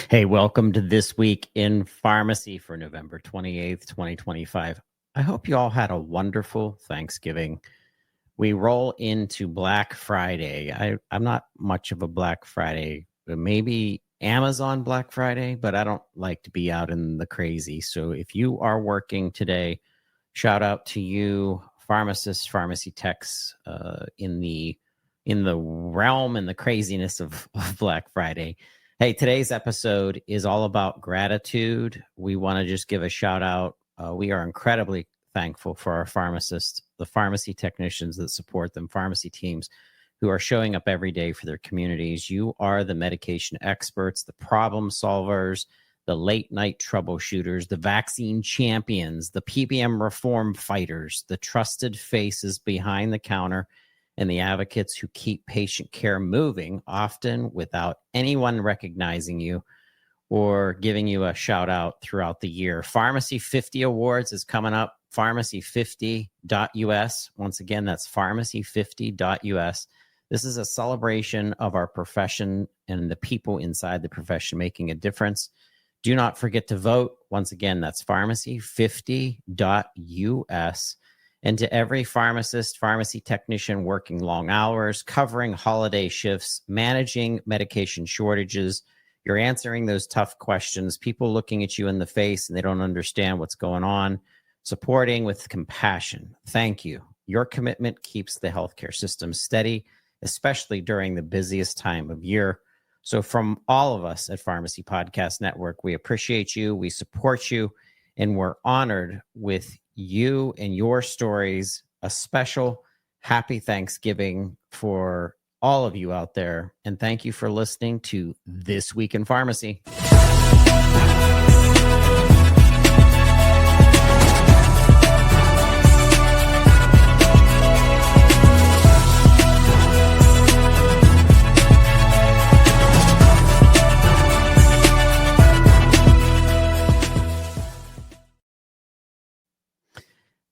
Hey, welcome to This Week in Pharmacy for November 28th, 2025. I hope you all had a wonderful Thanksgiving. We roll into Black Friday. I'm not much of a Black Friday, but maybe Amazon Black Friday, but I don't like to be out in the crazy. So if you are working today, shout out to you, pharmacists, pharmacy techs, in the realm and the craziness of Black Friday. Hey, today's episode is all about gratitude. We want to just give a shout out. We are incredibly thankful for our pharmacists, the pharmacy technicians that support them, pharmacy teams who are showing up every day for their communities. You are the medication experts, the problem solvers, the late night troubleshooters, the vaccine champions, the PBM reform fighters, the trusted faces behind the counter, and the advocates who keep patient care moving, often without anyone recognizing you or giving you a shout out throughout the year. Pharmacy 50 Awards is coming up, pharmacy50.us. Once again, that's pharmacy50.us. This is a celebration of our profession and the people inside the profession making a difference. Do not forget to vote. Once again, that's pharmacy50.us. And to every pharmacist, pharmacy technician working long hours, covering holiday shifts, managing medication shortages, you're answering those tough questions, people looking at you in the face and they don't understand what's going on, supporting with compassion. Thank you. Your commitment keeps the healthcare system steady, especially during the busiest time of year. So from all of us at Pharmacy Podcast Network, we appreciate you, we support you, and we're honored with you and your stories. A special happy Thanksgiving for all of you out there. And thank you for listening to This Week in Pharmacy.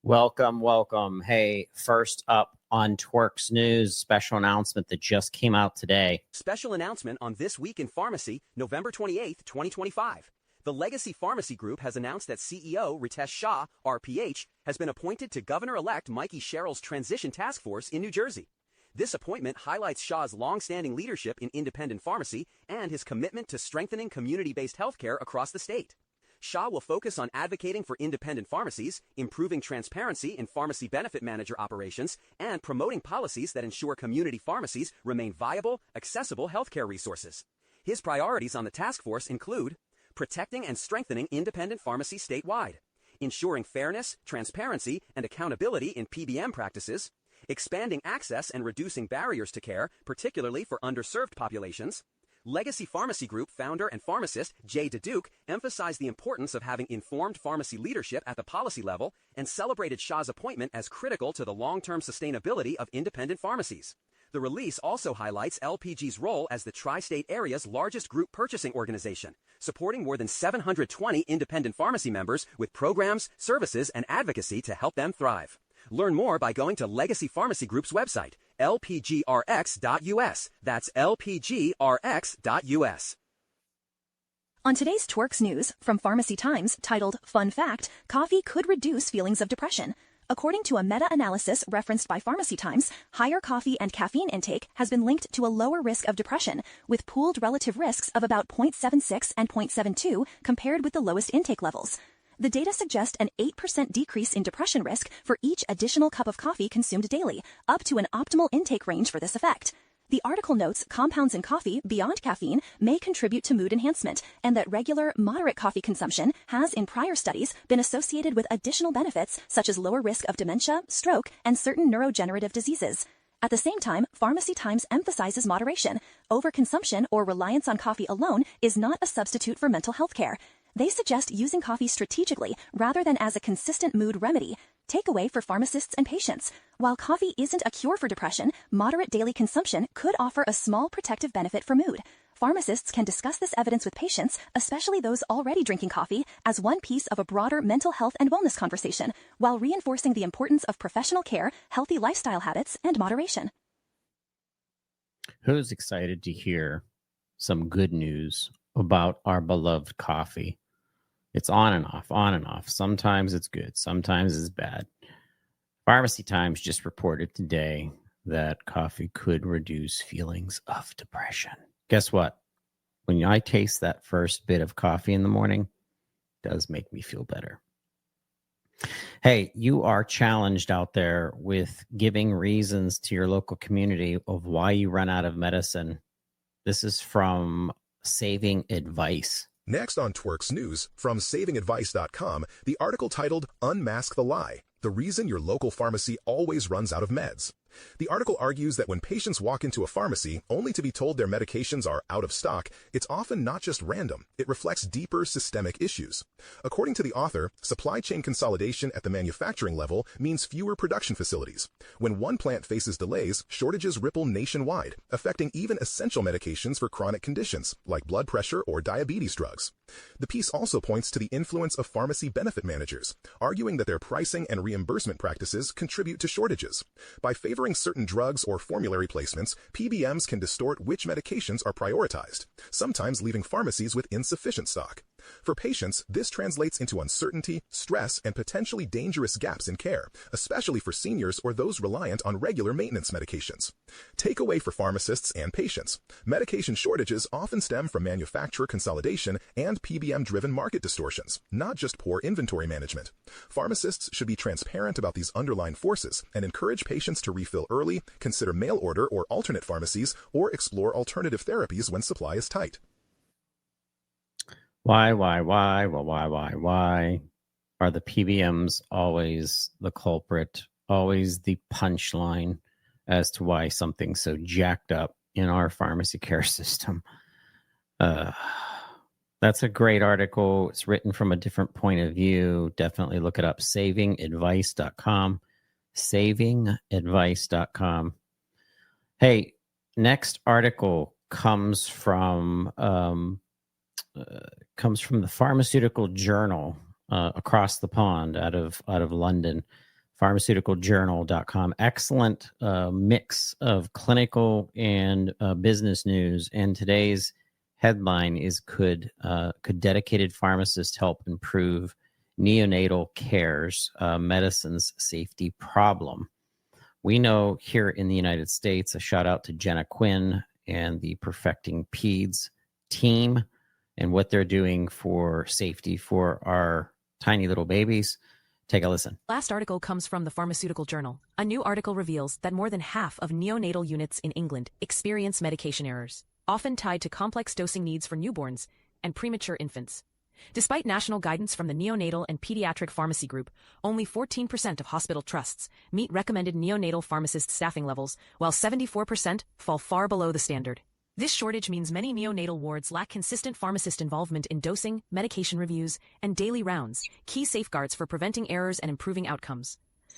Welcome. Hey, first up on TWIRx News, special announcement that just came out today. Special announcement on This Week in Pharmacy, November 28th, 2025. The Legacy Pharmacy Group has announced that CEO Ritesh Shah, RPH, has been appointed to Governor-elect Mikey Sherrill's Transition Task Force in New Jersey. This appointment highlights Shah's long-standing leadership in independent pharmacy and his commitment to strengthening community-based healthcare across the state. Shah will focus on advocating for independent pharmacies, improving transparency in pharmacy benefit manager operations, and promoting policies that ensure community pharmacies remain viable, accessible healthcare resources. His priorities on the task force include protecting and strengthening independent pharmacy statewide, ensuring fairness, transparency, and accountability in PBM practices, expanding access and reducing barriers to care, particularly for underserved populations. Legacy Pharmacy Group founder and pharmacist Jay DeDuke emphasized the importance of having informed pharmacy leadership at the policy level and celebrated Shah's appointment as critical to the long-term sustainability of independent pharmacies. The release also highlights LPG's role as the tri-state area's largest group purchasing organization, supporting more than 720 independent pharmacy members with programs, services, and advocacy to help them thrive. Learn more by going to Legacy Pharmacy Group's website, lpgrx.us. That's lpgrx.us. On today's TWIRx News from Pharmacy Times, titled Fun Fact, Coffee Could Reduce Feelings of Depression. According to a meta-analysis referenced by Pharmacy Times, higher coffee and caffeine intake has been linked to a lower risk of depression, with pooled relative risks of about 0.76 and 0.72 compared with the lowest intake levels. The data suggest an 8% decrease in depression risk for each additional cup of coffee consumed daily, up to an optimal intake range for this effect. The article notes compounds in coffee beyond caffeine may contribute to mood enhancement, and that regular, moderate coffee consumption has, in prior studies, been associated with additional benefits such as lower risk of dementia, stroke, and certain neurodegenerative diseases. At the same time, Pharmacy Times emphasizes moderation. Overconsumption or reliance on coffee alone is not a substitute for mental health care. They suggest using coffee strategically rather than as a consistent mood remedy. Takeaway for pharmacists and patients. While coffee isn't a cure for depression, moderate daily consumption could offer a small protective benefit for mood. Pharmacists can discuss this evidence with patients, especially those already drinking coffee, as one piece of a broader mental health and wellness conversation, while reinforcing the importance of professional care, healthy lifestyle habits, and moderation. Who's excited to hear some good news about our beloved coffee. It's on and off, on and off. Sometimes it's good, sometimes it's bad. Pharmacy Times just reported today that coffee could reduce feelings of depression. Guess what? When I taste that first bit of coffee in the morning, it does make me feel better. Hey, you are challenged out there with giving reasons to your local community of why you run out of medicine. This is from Saving Advice. Next on TWIRx News, from savingadvice.com, the article titled Unmask the Lie, the reason your local pharmacy always runs out of meds. The article argues that when patients walk into a pharmacy only to be told their medications are out of stock, it's often not just random. It reflects deeper systemic issues. According to the author, supply chain consolidation at the manufacturing level means fewer production facilities. When one plant faces delays, shortages ripple nationwide, affecting even essential medications for chronic conditions, like blood pressure or diabetes drugs. The piece also points to the influence of pharmacy benefit managers, arguing that their pricing and reimbursement practices contribute to shortages. By favoring certain drugs or formulary placements, PBMs can distort which medications are prioritized, sometimes leaving pharmacies with insufficient stock. For patients, this translates into uncertainty, stress, and potentially dangerous gaps in care, especially for seniors or those reliant on regular maintenance medications. Takeaway for pharmacists and patients: medication shortages often stem from manufacturer consolidation and PBM-driven market distortions, not just poor inventory management. Pharmacists should be transparent about these underlying forces and encourage patients to refill early, consider mail order or alternate pharmacies, or explore alternative therapies when supply is tight. Why are the PBMs always the culprit, always the punchline as to why something's so jacked up in our pharmacy care system? That's a great article. It's written from a different point of view. Definitely look it up. Savingadvice.com. Savingadvice.com. Hey, next article comes from the Pharmaceutical Journal across the pond out of London, pharmaceuticaljournal.com. Excellent mix of clinical and business news. And today's headline is could dedicated pharmacists help improve neonatal care's medicine's safety problem? We know here in the United States, a shout out to Jenna Quinn and the Perfecting Peds team and what they're doing for safety for our tiny little babies. Take a listen. Last article comes from the Pharmaceutical Journal. A new article reveals that more than half of neonatal units in England experience medication errors, often tied to complex dosing needs for newborns and premature infants. Despite national guidance from the Neonatal and Pediatric Pharmacy Group, only 14% of hospital trusts meet recommended neonatal pharmacist staffing levels, while 74% fall far below the standard. This shortage means many neonatal wards lack consistent pharmacist involvement in dosing, medication reviews, and daily rounds, key safeguards for preventing errors and improving outcomes.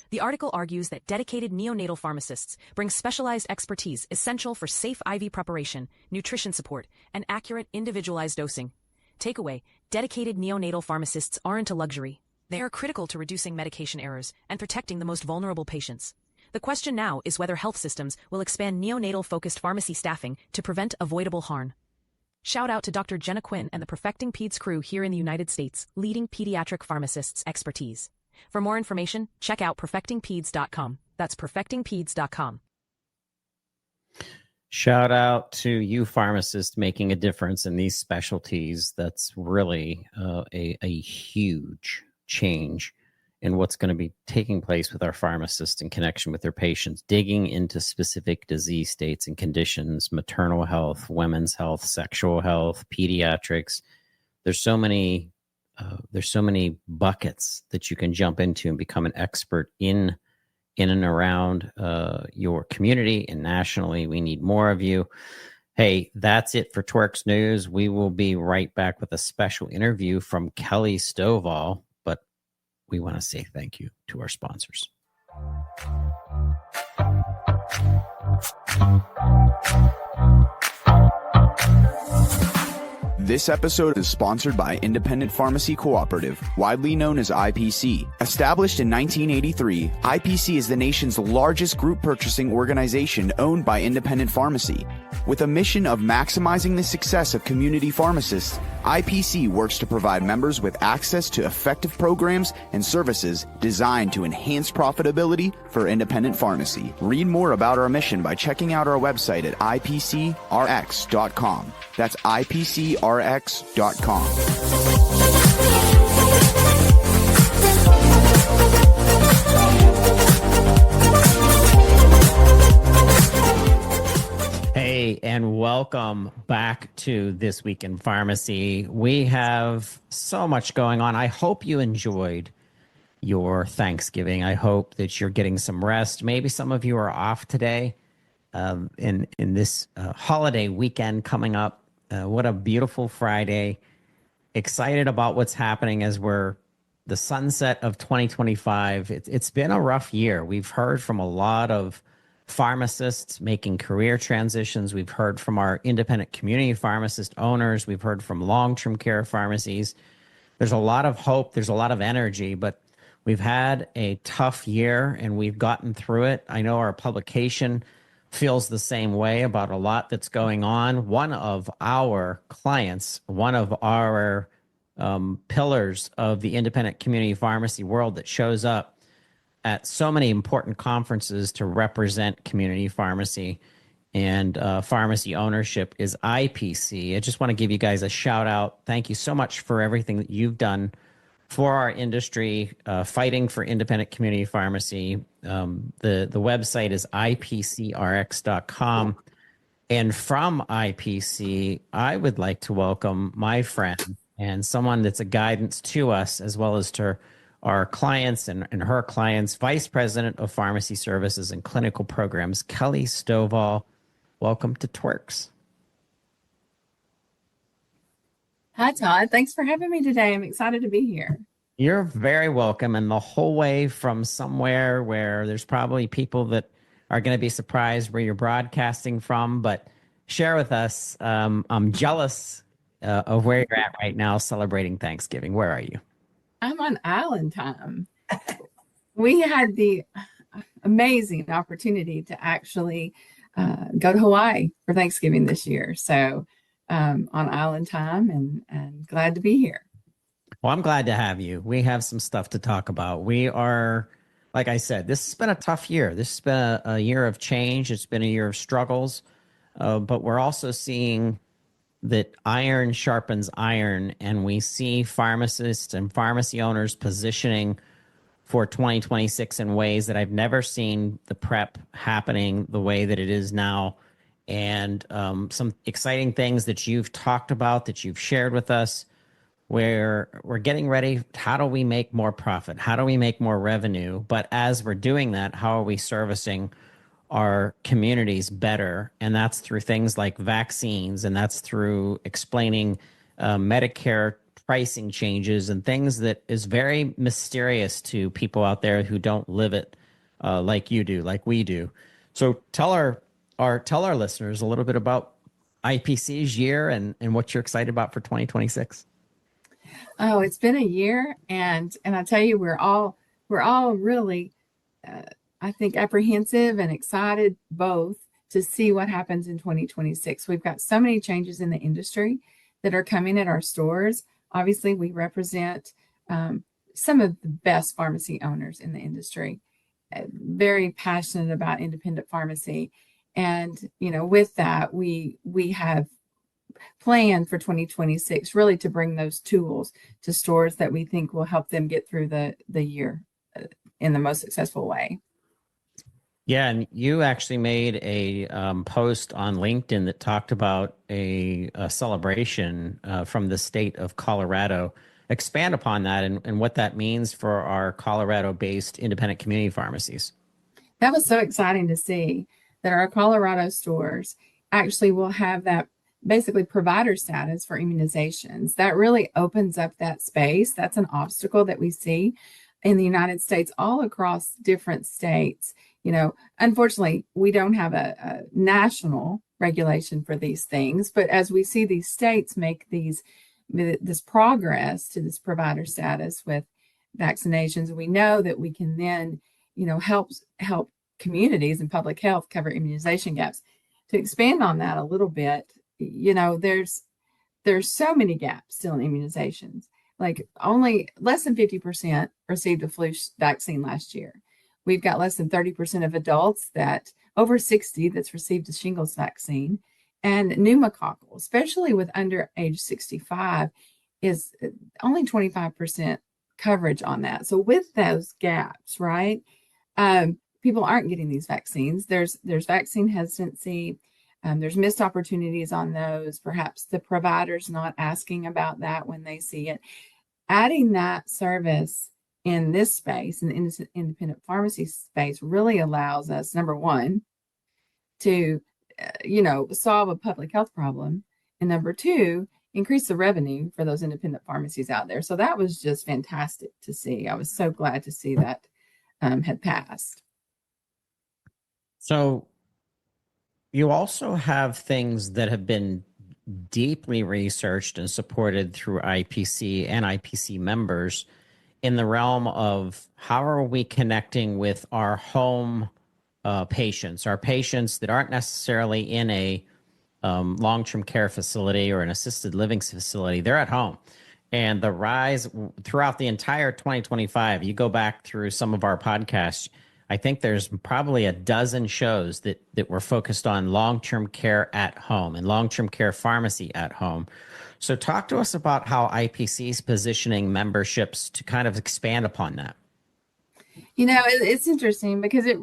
The article argues that dedicated neonatal pharmacists bring specialized expertise essential for safe IV preparation, nutrition support, and accurate individualized dosing. Takeaway: dedicated neonatal pharmacists aren't a luxury. They are critical to reducing medication errors and protecting the most vulnerable patients. The question now is whether health systems will expand neonatal-focused pharmacy staffing to prevent avoidable harm. Shout out to Dr. Jenna Quinn and the Perfecting Peds crew here in the United States, leading pediatric pharmacists' expertise. For more information, check out perfectingpeds.com. That's perfectingpeds.com. Shout out to you pharmacists making a difference in these specialties. That's really a huge change in what's going to be taking place with our pharmacists in connection with their patients, digging into specific disease states and conditions, maternal health, women's health, sexual health, pediatrics. There's so many buckets that you can jump into and become an expert in and around your community and nationally. We need more of you. Hey, that's it for TWIRx News. We will be right back with a special interview from Kelly Stovall, but we want to say thank you to our sponsors. This episode is sponsored by Independent Pharmacy Cooperative, widely known as IPC. Established in 1983, IPC is the nation's largest group purchasing organization owned by independent pharmacy. With a mission of maximizing the success of community pharmacists, IPC works to provide members with access to effective programs and services designed to enhance profitability for independent pharmacy. Read more about our mission by checking out our website at ipcrx.com. That's ipcrx.com. Hey, and welcome back to This Week in Pharmacy. We have so much going on. I hope you enjoyed your Thanksgiving. I hope that you're getting some rest. Maybe some of you are off today in this holiday weekend coming up. What a beautiful Friday. Excited about what's happening as we're the sunset of 2025. It's been a rough year. We've heard from a lot of pharmacists making career transitions. We've heard from our independent community pharmacist owners. We've heard from long-term care pharmacies. There's a lot of hope. There's a lot of energy, but we've had a tough year and we've gotten through it. I know our publication feels the same way about a lot that's going on. One of our clients, one of our pillars of the independent community pharmacy world that shows up at so many important conferences to represent community pharmacy and pharmacy ownership is IPC. I just want to give you guys a shout out. Thank you so much for everything that you've done for our industry, fighting for independent community pharmacy. The website is ipcrx.com. And from IPC, I would like to welcome my friend and someone that's a guidance to us as well as to our clients and her clients, Vice President of Pharmacy Services and Clinical Programs, Kelly Stovall. Welcome to TWIRx. Hi, Todd. Thanks for having me today. I'm excited to be here. You're very welcome. And the whole way from somewhere where there's probably people that are going to be surprised where you're broadcasting from, but share with us. I'm jealous of where you're at right now celebrating Thanksgiving. Where are you? I'm on island time. We had the amazing opportunity to actually go to Hawaii for Thanksgiving this year. So on island time and glad to be here. Well, I'm glad to have you. We have some stuff to talk about. We are, like I said, this has been a tough year. This has been a year of change. It's been a year of struggles, but we're also seeing that iron sharpens iron, and we see pharmacists and pharmacy owners positioning for 2026 in ways that I've never seen the prep happening the way that it is now. And some exciting things that you've talked about, that you've shared with us, where we're getting ready. How do we make more profit? How do we make more revenue? But as we're doing that, how are we servicing our communities better? And that's through things like vaccines, and that's through explaining Medicare pricing changes and things that is very mysterious to people out there who don't live it like you do, like we do. So tell our listeners a little bit about IPC's year and what you're excited about for 2026. Oh, it's been a year, and I tell you, we're all really, I think, apprehensive and excited both to see what happens in 2026. We've got so many changes in the industry that are coming at our stores. Obviously, we represent some of the best pharmacy owners in the industry, very passionate about independent pharmacy. And, with that, we have planned for 2026 really to bring those tools to stores that we think will help them get through the year in the most successful way. Yeah, and you actually made a post on LinkedIn that talked about a celebration from the state of Colorado. Expand upon that and what that means for our Colorado-based independent community pharmacies. That was so exciting to see that our Colorado stores actually will have that basically provider status for immunizations. That really opens up that space. That's an obstacle that we see in the United States, all across different states. Unfortunately, we don't have a national regulation for these things. But as we see these states make this progress to this provider status with vaccinations, we know that we can then, help communities and public health cover immunization gaps. To expand on that a little bit, there's so many gaps still in immunizations. Like only less than 50% received a flu vaccine last year. We've got less than 30% of adults that over 60 that's received a shingles vaccine, and pneumococcal, especially with under age 65, is only 25% coverage on that. So with those gaps, right, people aren't getting these vaccines. There's vaccine hesitancy. There's missed opportunities on those. Perhaps the provider's not asking about that when they see it. Adding that service in this space, in the independent pharmacy space, really allows us, number one, to solve a public health problem, and number two, increase the revenue for those independent pharmacies out there. So that was just fantastic to see. I was so glad to see that had passed. So you also have things that have been deeply researched and supported through IPC and IPC members in the realm of how are we connecting with our home patients, our patients that aren't necessarily in a long-term care facility or an assisted living facility. They're at home. And the rise throughout the entire 2025, you go back through some of our podcasts, I think there's probably a dozen shows that were focused on long-term care at home and long-term care pharmacy at home. So talk to us about how IPC is positioning memberships to kind of expand upon that. It's interesting because I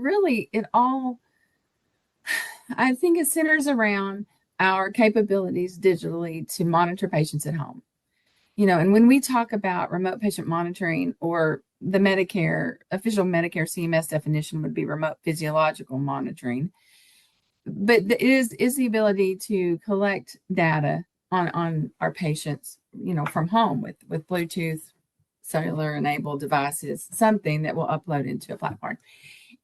think it centers around our capabilities digitally to monitor patients at home. And when we talk about remote patient monitoring, or the official Medicare CMS definition would be remote physiological monitoring, but it is the ability to collect data on our patients, from home with Bluetooth, cellular enabled devices, something that will upload into a platform.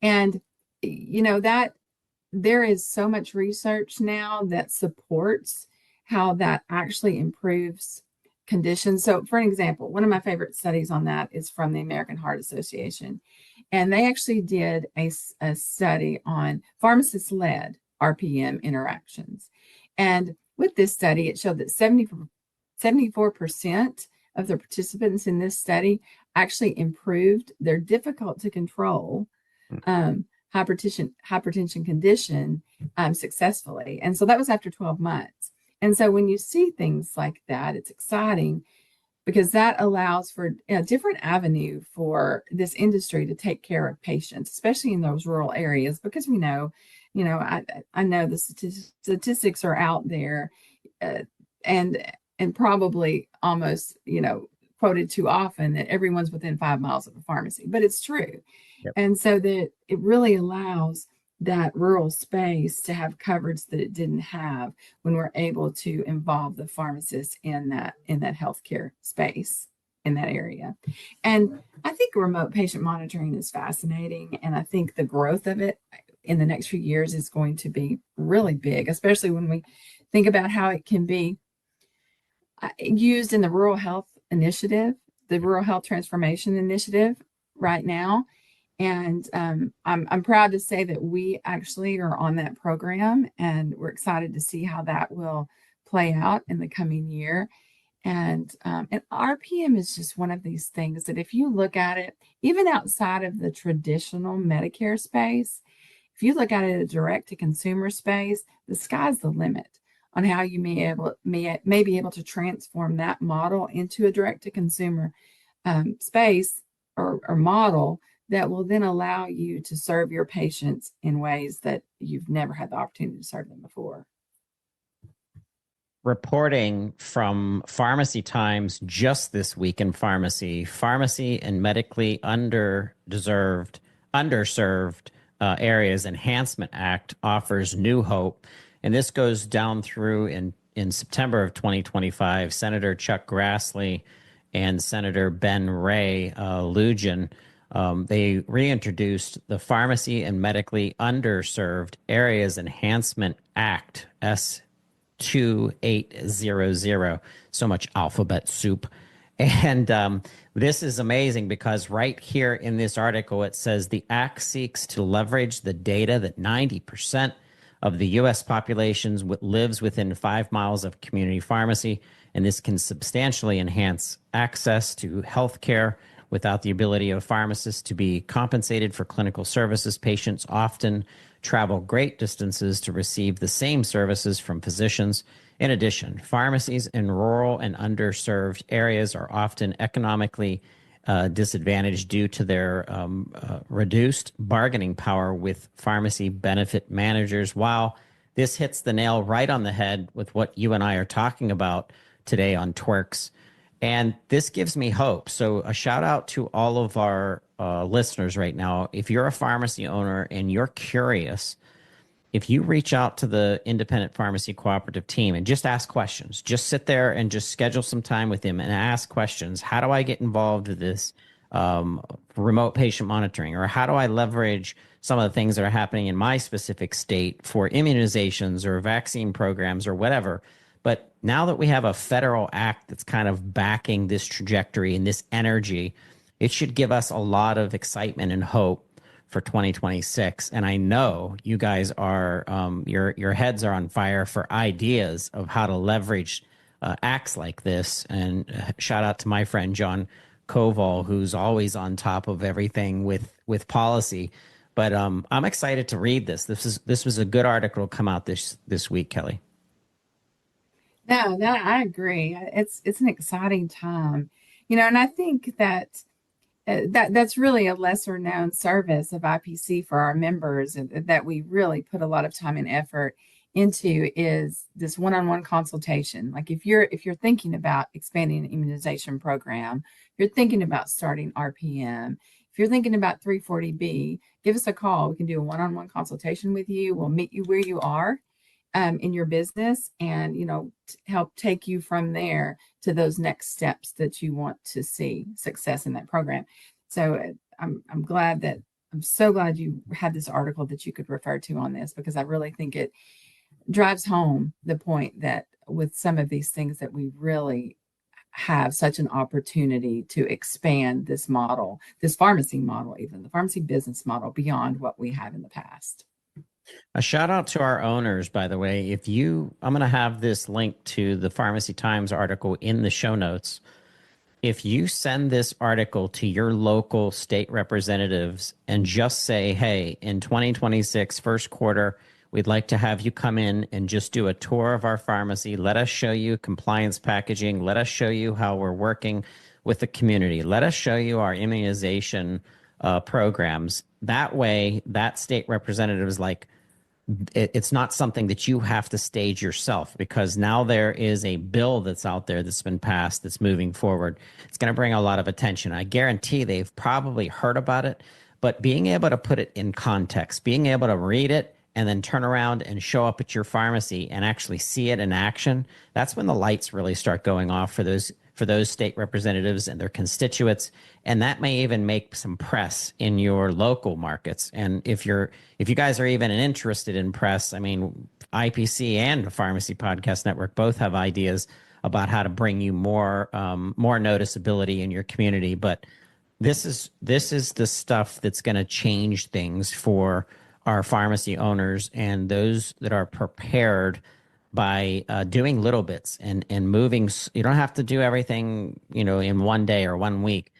And, that there is so much research now that supports how that actually improves conditions. So for an example, one of my favorite studies on that is from the American Heart Association. And they actually did a study on pharmacist-led RPM interactions. And with this study, it showed that 74% of the participants in this study actually improved their difficult to control hypertension condition successfully. And so that was after 12 months. And so when you see things like that, it's exciting because that allows for a different avenue for this industry to take care of patients, especially in those rural areas, because we know, I know the statistics are out there and probably almost, quoted too often that everyone's within 5 miles of a pharmacy, but it's true. Yep. And so that it really allows that rural space to have coverage that it didn't have when we're able to involve the pharmacist in that healthcare space in that area. And I think remote patient monitoring is fascinating. And I think the growth of it in the next few years is going to be really big, especially when we think about how it can be used in the rural health initiative, the rural health transformation initiative right now. And I'm proud to say that we actually are on that program, and we're excited to see how that will play out in the coming year. And RPM is just one of these things that if you look at it, even outside of the traditional Medicare space, if you look at it as a direct to consumer space, the sky's the limit on how you may be able to transform that model into a direct to consumer space or model that will then allow you to serve your patients in ways that you've never had the opportunity to serve them before. Reporting from Pharmacy Times just this week in pharmacy and medically underserved areas Enhancement Act offers new hope. And this goes down through in September of 2025, Senator Chuck Grassley and Senator Ben Ray Lujan They reintroduced the Pharmacy and Medically Underserved Areas Enhancement Act, S2800. So much alphabet soup. And this is amazing because right here in this article, it says the act seeks to leverage the data that 90% of the U.S. population lives within 5 miles of community pharmacy, and this can substantially enhance access to health care without the ability of pharmacists to be compensated for clinical services. Patients often travel great distances to receive the same services from physicians. In addition, pharmacies in rural and underserved areas are often economically disadvantaged due to their reduced bargaining power with pharmacy benefit managers. While this hits the nail right on the head with what you and I are talking about today on TWIRx, and this gives me hope. So a shout out to all of our listeners right now. If you're a pharmacy owner and you're curious, if you reach out to the Independent Pharmacy Cooperative team and just ask questions, just sit there and just schedule some time with them and ask questions. How do I get involved with this remote patient monitoring? Or how do I leverage some of the things that are happening in my specific state for immunizations or vaccine programs or whatever? But now that we have a federal act that's kind of backing this trajectory and this energy, it should give us a lot of excitement and hope for 2026. And I know you guys are, your heads are on fire for ideas of how to leverage acts like this. And shout out to my friend John Koval, who's always on top of everything with policy. But I'm excited to read this. This was a good article to come out this week, Kelly. No, I agree. It's an exciting time, and I think that that's really a lesser known service of IPC for our members that we really put a lot of time and effort into is this one-on-one consultation. Like if you're thinking about expanding an immunization program, you're thinking about starting RPM, if you're thinking about 340B, give us a call. We can do a one-on-one consultation with you. We'll meet you where you are in your business and, help take you from there to those next steps that you want to see success in that program. So I'm so glad you had this article that you could refer to on this, because I really think it drives home the point that with some of these things that we really have such an opportunity to expand this model, this pharmacy model, even the pharmacy business model, beyond what we have in the past. A shout out to our owners, by the way. I'm going to have this link to the Pharmacy Times article in the show notes. If you send this article to your local state representatives and just say, hey, in 2026, first quarter, we'd like to have you come in and just do a tour of our pharmacy. Let us show you compliance packaging. Let us show you how we're working with the community. Let us show you our immunization programs. That way, that state representative is like, it's not something that you have to stage yourself, because now there is a bill that's out there that's been passed that's moving forward. It's going to bring a lot of attention. I guarantee they've probably heard about it, but being able to put it in context, being able to read it and then turn around and show up at your pharmacy and actually see it in action, that's when the lights really start going off for those state representatives and their constituents. And that may even make some press in your local markets. And if you guys are even interested in press, I mean, IPC and the Pharmacy Podcast Network both have ideas about how to bring you more noticeability in your community. But this is the stuff that's going to change things for our pharmacy owners and those that are prepared by doing little bits and moving. You don't have to do everything, in one day or 1 week,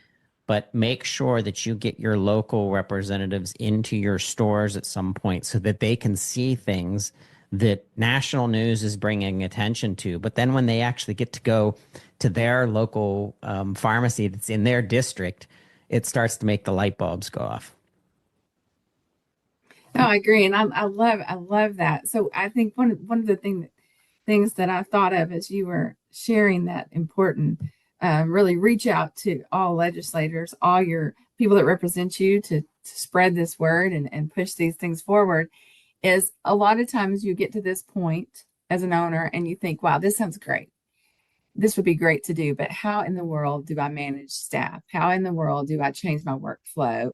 but make sure that you get your local representatives into your stores at some point so that they can see things that national news is bringing attention to. But then when they actually get to go to their local pharmacy that's in their district, it starts to make the light bulbs go off. No, I agree. And I love that. So I think one of the things that I thought of as you were sharing that important, really reach out to all legislators, all your people that represent you to spread this word and push these things forward, is a lot of times you get to this point as an owner and you think, wow, this sounds great. this would be great to do, but how in the world do I manage staff? How in the world do I change my workflow?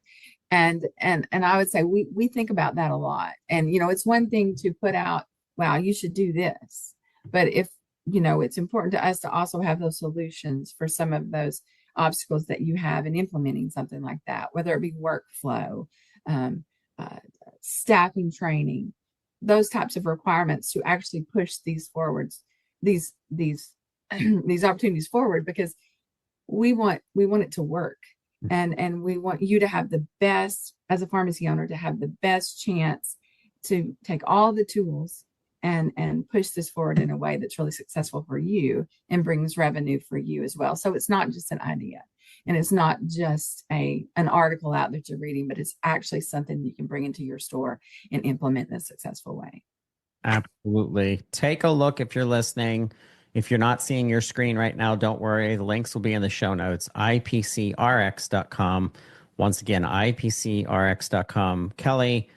And I would say we think about that a lot. And it's one thing to put out, wow, you should do this. But if it's important to us to also have those solutions for some of those obstacles that you have in implementing something like that, whether it be workflow, um, staffing training, those types of requirements to actually push these forwards, these these opportunities forward, because we want it to work, and we want you to have the best, as a pharmacy owner, to have the best chance to take all the tools and push this forward in a way that's really successful for you and brings revenue for you as well. So it's not just an idea, and it's not just an article out that you're reading, but it's actually something you can bring into your store and implement in a successful way. Absolutely. Take a look if you're listening. If you're not seeing your screen right now, don't worry. The links will be in the show notes, ipcrx.com. Once again, ipcrx.com. Kelly,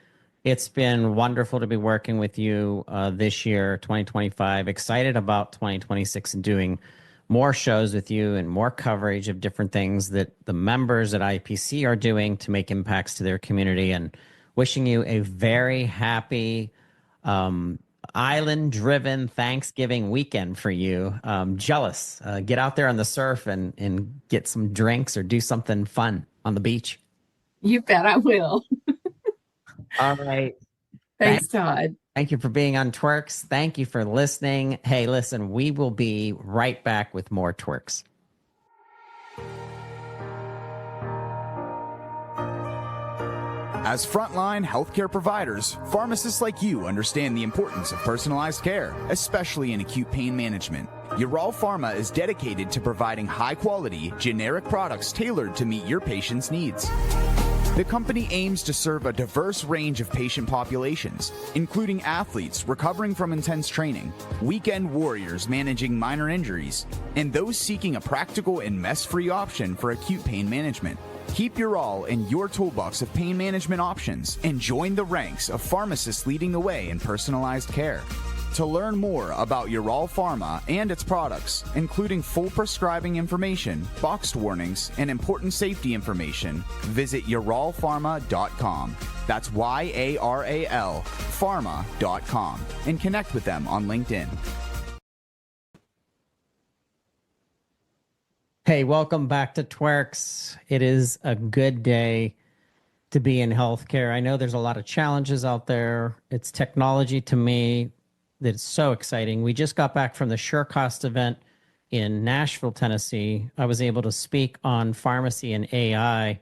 it's been wonderful to be working with you this year, 2025. Excited about 2026 and doing more shows with you and more coverage of different things that the members at IPC are doing to make impacts to their community, and wishing you a very happy island-driven Thanksgiving weekend for you. Jealous. Get out there on the surf and get some drinks or do something fun on the beach. You bet I will. All right. Thanks, Todd. Thank you for being on TWIRx. Thank you for listening. Hey, listen, we will be right back with more TWIRx. As frontline healthcare providers, pharmacists like you understand the importance of personalized care, especially in acute pain management. Ural Pharma is dedicated to providing high-quality, generic products tailored to meet your patients' needs. The company aims to serve a diverse range of patient populations, including athletes recovering from intense training, weekend warriors managing minor injuries, and those seeking a practical and mess-free option for acute pain management. Keep Ural in your toolbox of pain management options and join the ranks of pharmacists leading the way in personalized care. To learn more about Ural Pharma and its products, including full prescribing information, boxed warnings, and important safety information, visit uralpharma.com. That's YARAL pharma.com, and connect with them on LinkedIn. Hey, welcome back to TWIRx. It is a good day to be in healthcare. I know there's a lot of challenges out there. It's technology to me that's so exciting. We just got back from the SureCost event in Nashville, Tennessee. I was able to speak on pharmacy and AI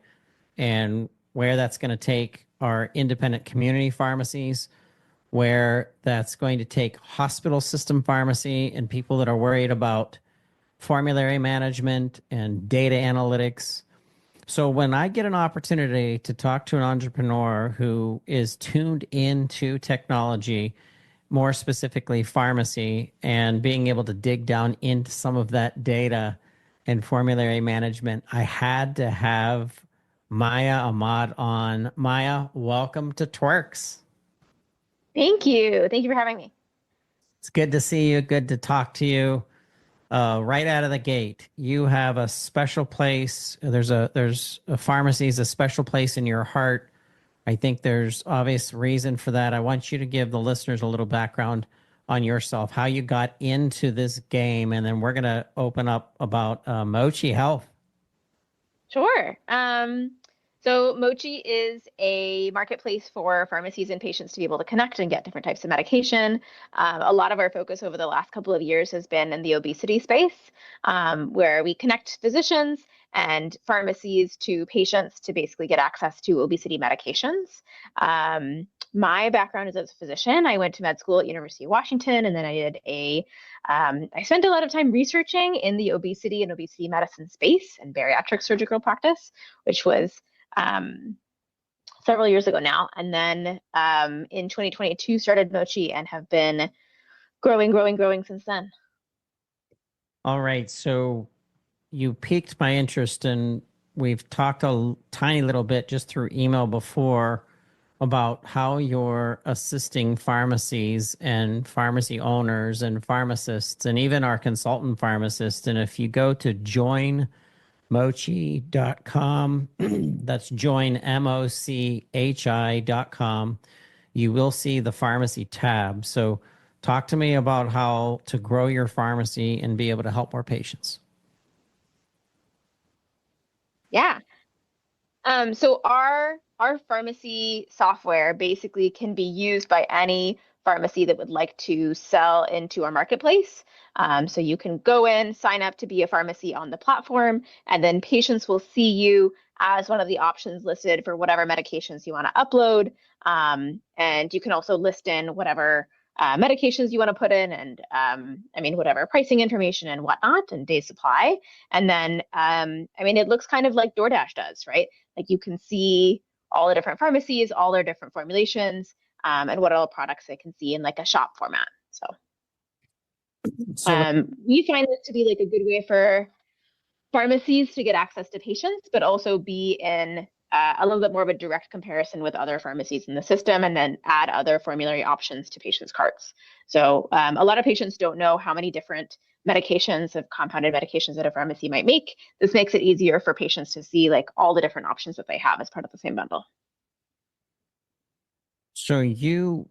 and where that's going to take our independent community pharmacies, where that's going to take hospital system pharmacy and people that are worried about formulary management and data analytics. So when I get an opportunity to talk to an entrepreneur who is tuned into technology, more specifically pharmacy, and being able to dig down into some of that data and formulary management, I had to have Maya Ahmad on. Maya, welcome to TWIRx. Thank you. Thank you for having me. It's good to see you. Good to talk to you. Right out of the gate, you have a special place. There's a pharmacy is a special place in your heart. I think there's obvious reason for that. I want you to give the listeners a little background on yourself, how you got into this game, and then we're going to open up about Mochi Health. Sure. So Mochi is a marketplace for pharmacies and patients to be able to connect and get different types of medication. A lot of our focus over the last couple of years has been in the obesity space, where we connect physicians and pharmacies to patients to basically get access to obesity medications. My background is as a physician. I went to med school at University of Washington, and then I spent a lot of time researching in the obesity and obesity medicine space and bariatric surgical practice, which was several years ago now. And then in 2022 started Mochi and have been growing since then. All right. So you piqued my interest, and we've talked a tiny little bit just through email before about how you're assisting pharmacies and pharmacy owners and pharmacists and even our consultant pharmacists. And if you go to joinmochi.com, that's join, MOCHI.com, you will see the pharmacy tab. So talk to me about how to grow your pharmacy and be able to help more patients. Yeah. So our pharmacy software basically can be used by any pharmacy that would like to sell into our marketplace. So you can go in, sign up to be a pharmacy on the platform, and then patients will see you as one of the options listed for whatever medications you want to upload. And you can also list in whatever medications you want to put in, and whatever pricing information and whatnot, and day supply. And then, it looks kind of like DoorDash does, right? Like you can see all the different pharmacies, all their different formulations, and what all products they can see in like a shop format. So we find this to be like a good way for pharmacies to get access to patients, but also be in a little bit more of a direct comparison with other pharmacies in the system, and then add other formulary options to patients' carts. So a lot of patients don't know how many different medications of compounded medications that a pharmacy might make. This makes it easier for patients to see like all the different options that they have as part of the same bundle. So you,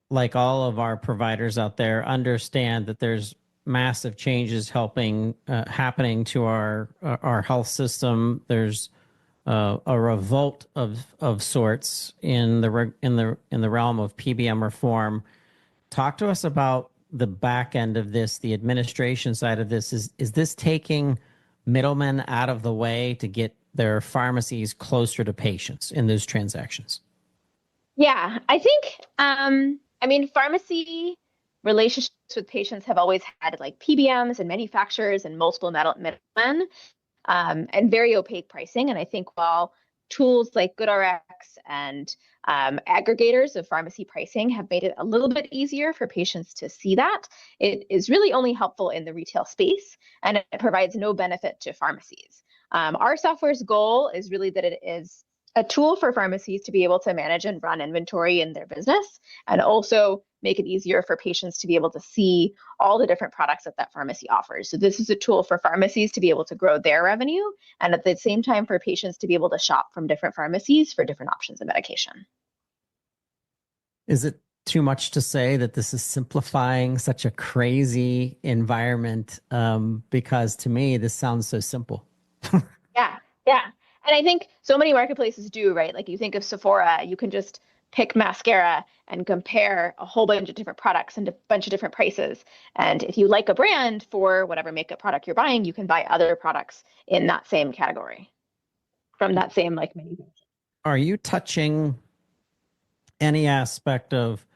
like all of our providers out there, understand that there's massive changes happening to our health system. There's a revolt of sorts in the realm of PBM reform. Talk to us about the back end of this, the administration side of this. Is this taking middlemen out of the way to get their pharmacies closer to patients in those transactions? Yeah, I think, pharmacy relationships with patients have always had like PBMs and manufacturers and multiple middlemen, and very opaque pricing. And I think while tools like GoodRx and aggregators of pharmacy pricing have made it a little bit easier for patients to see that, it is really only helpful in the retail space, and it provides no benefit to pharmacies. Our software's goal is really that it is a tool for pharmacies to be able to manage and run inventory in their business, and also make it easier for patients to be able to see all the different products that pharmacy offers. So this is a tool for pharmacies to be able to grow their revenue, and at the same time for patients to be able to shop from different pharmacies for different options of medication. Is it too much to say that this is simplifying such a crazy environment? Because to me, this sounds so simple. Yeah. And I think so many marketplaces do, right? Like you think of Sephora, you can just pick mascara and compare a whole bunch of different products and a bunch of different prices. And if you like a brand for whatever makeup product you're buying, you can buy other products in that same category from that same like manufacturer. Are you touching any aspect of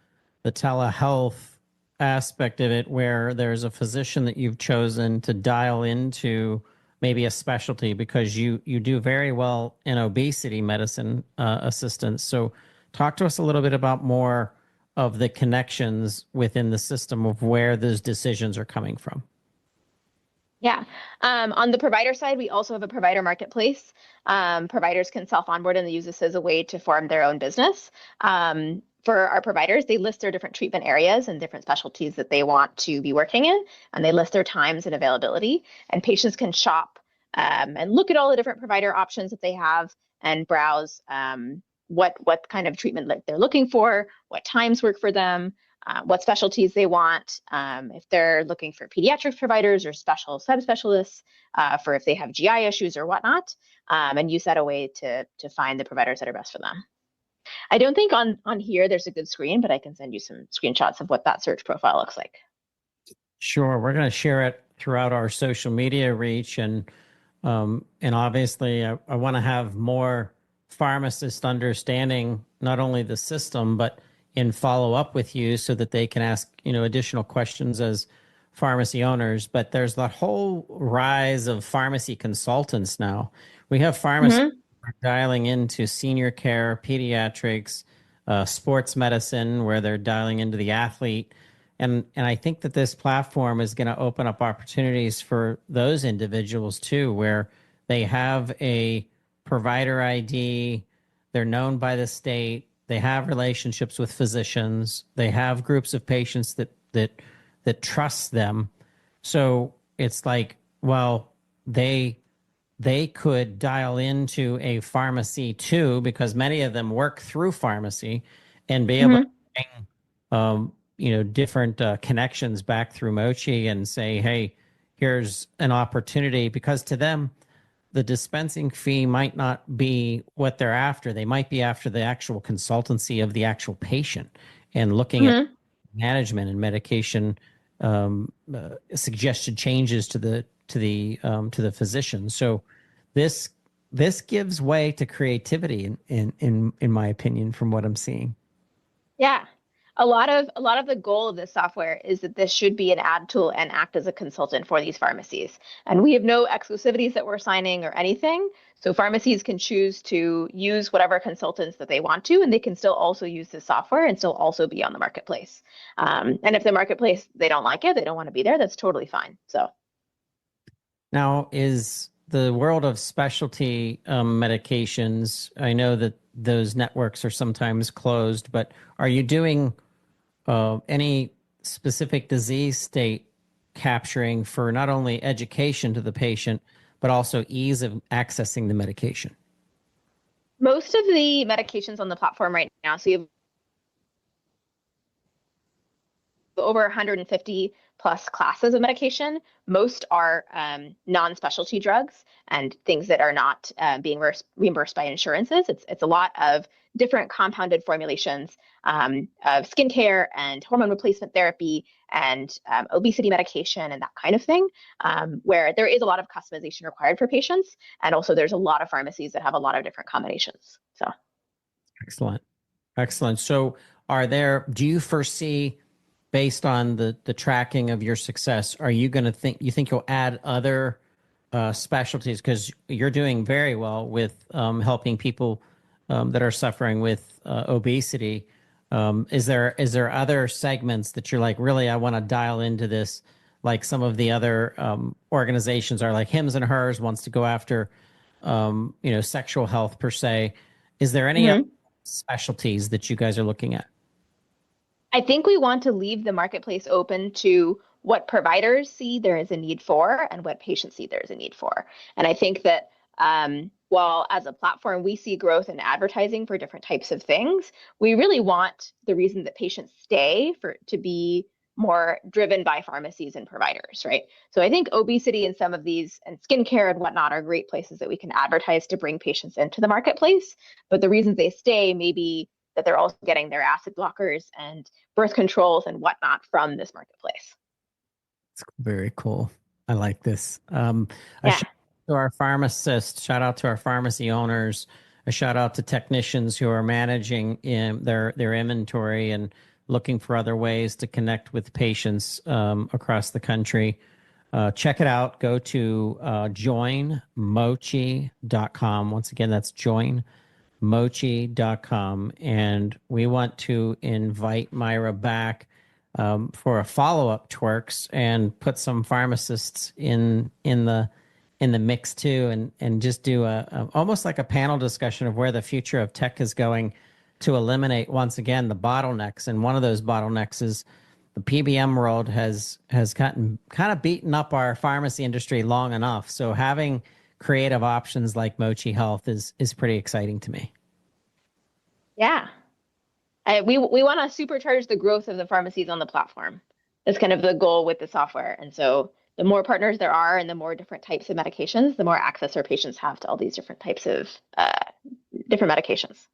the telehealth aspect of it where there's a physician that you've chosen to dial into maybe a specialty, because you do very well in obesity medicine assistance? So talk to us a little bit about more of the connections within the system of where those decisions are coming from. Yeah. On the provider side, we also have a provider marketplace. Providers can self-onboard and use this as a way to form their own business. For our providers, they list their different treatment areas and different specialties that they want to be working in, and they list their times and availability. And patients can shop and look at all the different provider options that they have, and browse what kind of treatment they're looking for, what times work for them, what specialties they want, if they're looking for pediatrics providers or special subspecialists, for if they have GI issues or whatnot, and use that a way to find the providers that are best for them. I don't think on here there's a good screen, but I can send you some screenshots of what that search profile looks like. Sure. We're going to share it throughout our social media reach. And obviously I want to have more pharmacists understanding not only the system, but in follow up with you so that they can ask, additional questions as pharmacy owners. But there's the whole rise of pharmacy consultants now. We have pharmacists dialing into senior care, pediatrics, sports medicine, where they're dialing into the athlete. And I think that this platform is going to open up opportunities for those individuals too, where they have a provider ID, they're known by the state, they have relationships with physicians, they have groups of patients that trust them. So it's like, well, they could dial into a pharmacy too, because many of them work through pharmacy, and be able to bring, different connections back through Mochi and say, hey, here's an opportunity, because to them, the dispensing fee might not be what they're after. They might be after the actual consultancy of the actual patient and looking at management and medication, suggested changes to the physician. So this gives way to creativity in my opinion, from what I'm seeing. Yeah. A lot of the goal of this software is that this should be an ad tool and act as a consultant for these pharmacies. And we have no exclusivities that we're signing or anything. So pharmacies can choose to use whatever consultants that they want to, and they can still also use this software and still also be on the marketplace. And if the marketplace, they don't like it, they don't want to be there, that's totally fine. So now, is the world of specialty medications, I know that those networks are sometimes closed, but are you doing any specific disease state capturing for not only education to the patient, but also ease of accessing the medication? most of the medications on the platform right now, so you have over 150 plus classes of medication. Most are non-specialty drugs and things that are not being reimbursed by insurances. It's a lot of different compounded formulations of skincare and hormone replacement therapy and obesity medication and that kind of thing, where there is a lot of customization required for patients. And also there's a lot of pharmacies that have a lot of different combinations. So Excellent. So do you foresee, based on the tracking of your success, are you going to think you'll add other specialties? Because you're doing very well with helping people that are suffering with obesity. Is there other segments that you're like, really, I want to dial into this, like some of the other organizations are, like Hims and Hers wants to go after sexual health per se. Is there any other specialties that you guys are looking at? I think we want to leave the marketplace open to what providers see there is a need for and what patients see there's a need for. And I think that while as a platform, we see growth in advertising for different types of things, we really want the reason that patients stay to be more driven by pharmacies and providers, right? So I think obesity and some of these and skincare and whatnot are great places that we can advertise to bring patients into the marketplace. But the reasons they stay may be that they're also getting their acid blockers and birth controls and whatnot from this marketplace. It's very cool. I like this. Yeah. Shout out to our pharmacists, shout out to our pharmacy owners, a shout out to technicians who are managing their inventory and looking for other ways to connect with patients across the country. Check it out. Go to joinmochi.com. Once again, that's joinmochi.com. And we want to invite Myra back for a follow-up TWIRx and put some pharmacists in the mix too, and just do almost like a panel discussion of where the future of tech is going to eliminate, once again, the bottlenecks. And one of those bottlenecks is the PBM world has gotten kind of beaten up our pharmacy industry long enough. So having creative options like Mochi Health is pretty exciting to me. Yeah. We want to supercharge the growth of the pharmacies on the platform. That's kind of the goal with the software. And so the more partners there are and the more different types of medications, the more access our patients have to all these different types of different medications.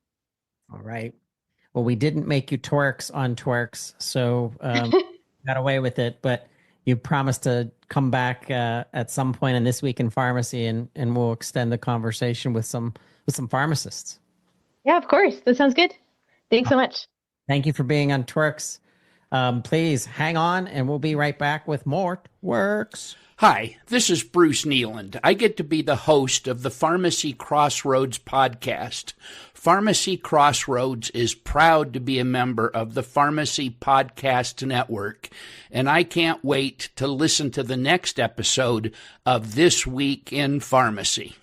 All right. Well, we didn't make you TWIRx on TWIRx, so got away with it. But you promised to come back at some point in This Week in Pharmacy, and we'll extend the conversation with some pharmacists. Yeah, of course. That sounds good. Thanks so much. Thank you for being on TWIRx. Please hang on, and we'll be right back with more TWIRx. Hi, this is Bruce Nealand. I get to be the host of the Pharmacy Crossroads podcast. Pharmacy Crossroads is proud to be a member of the Pharmacy Podcast Network, and I can't wait to listen to the next episode of This Week in Pharmacy.